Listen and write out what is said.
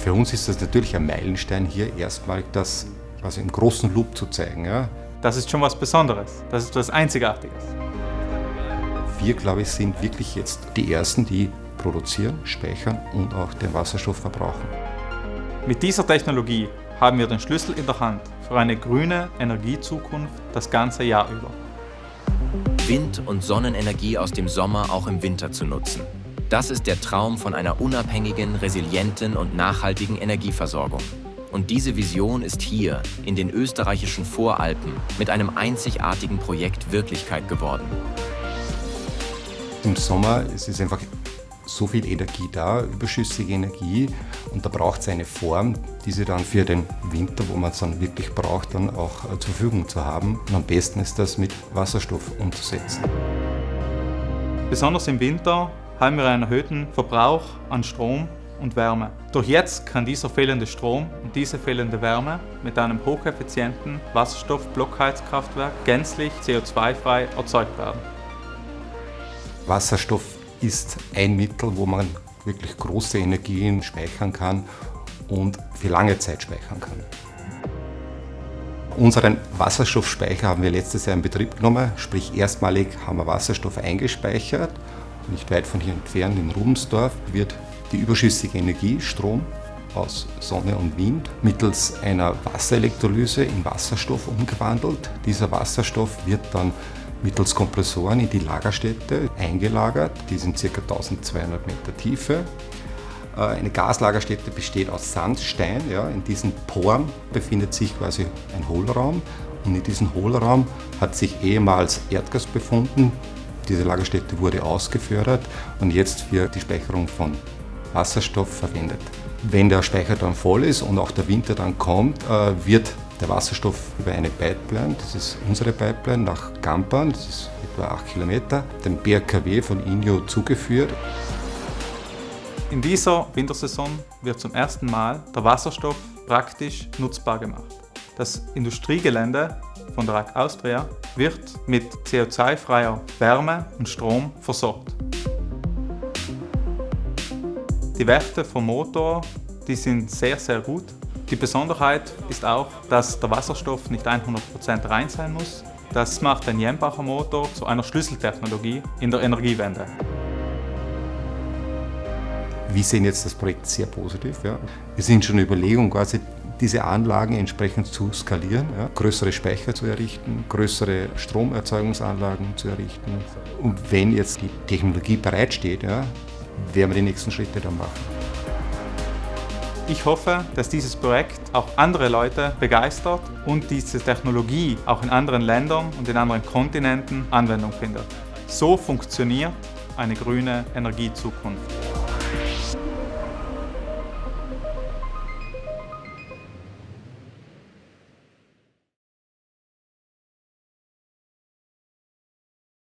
Für uns ist das natürlich ein Meilenstein, hier erstmal das quasi im großen Loop zu zeigen. Ja. Das ist schon was Besonderes, das ist was Einzigartiges. Wir, glaube ich, sind wirklich jetzt die Ersten, die produzieren, speichern und auch den Wasserstoff verbrauchen. Mit dieser Technologie haben wir den Schlüssel in der Hand für eine grüne Energiezukunft das ganze Jahr über. Wind- und Sonnenenergie aus dem Sommer auch im Winter zu nutzen. Das ist der Traum von einer unabhängigen, resilienten und nachhaltigen Energieversorgung. Und diese Vision ist hier, in den österreichischen Voralpen, mit einem einzigartigen Projekt Wirklichkeit geworden. Im Sommer es ist einfach so viel Energie da, überschüssige Energie, und da braucht es eine Form, diese dann für den Winter, wo man es dann wirklich braucht, dann auch zur Verfügung zu haben. Und am besten ist das mit Wasserstoff umzusetzen. Besonders im Winter haben wir einen erhöhten Verbrauch an Strom und Wärme. Doch jetzt kann dieser fehlende Strom und diese fehlende Wärme mit einem hocheffizienten Wasserstoff-Blockheizkraftwerk gänzlich CO2-frei erzeugt werden. Wasserstoff ist ein Mittel, wo man wirklich große Energien speichern kann und für lange Zeit speichern kann. Unseren Wasserstoffspeicher haben wir letztes Jahr in Betrieb genommen, sprich erstmalig haben wir Wasserstoff eingespeichert. Nicht weit von hier entfernt in Rubensdorf wird die überschüssige Energie, Strom aus Sonne und Wind, mittels einer Wasserelektrolyse in Wasserstoff umgewandelt. Dieser Wasserstoff wird dann mittels Kompressoren in die Lagerstätte eingelagert. Die sind ca. 1200 Meter Tiefe. Eine Gaslagerstätte besteht aus Sandstein. Ja. In diesen Poren befindet sich quasi ein Hohlraum. Und in diesem Hohlraum hat sich ehemals Erdgas befunden. Diese Lagerstätte wurde ausgefördert und jetzt für die Speicherung von Wasserstoff verwendet. Wenn der Speicher dann voll ist und auch der Winter dann kommt, wird der Wasserstoff über eine Pipeline, das ist unsere Pipeline, nach Kampan, das ist etwa 8 Kilometer, dem BRKW von INNIO zugeführt. In dieser Wintersaison wird zum ersten Mal der Wasserstoff praktisch nutzbar gemacht. Das Industriegelände von der RAK Austria wird mit CO2-freier Wärme und Strom versorgt. Die Werte vom Motor, die sind sehr, sehr gut. Die Besonderheit ist auch, dass der Wasserstoff nicht 100% rein sein muss. Das macht den Jenbacher Motor zu einer Schlüsseltechnologie in der Energiewende. Wir sehen jetzt das Projekt sehr positiv. Ja. Wir sind schon in Überlegung, quasi diese Anlagen entsprechend zu skalieren, ja, größere Speicher zu errichten, größere Stromerzeugungsanlagen zu errichten. Und wenn jetzt die Technologie bereitsteht, ja, werden wir die nächsten Schritte dann machen. Ich hoffe, dass dieses Projekt auch andere Leute begeistert und diese Technologie auch in anderen Ländern und in anderen Kontinenten Anwendung findet. So funktioniert eine grüne Energiezukunft.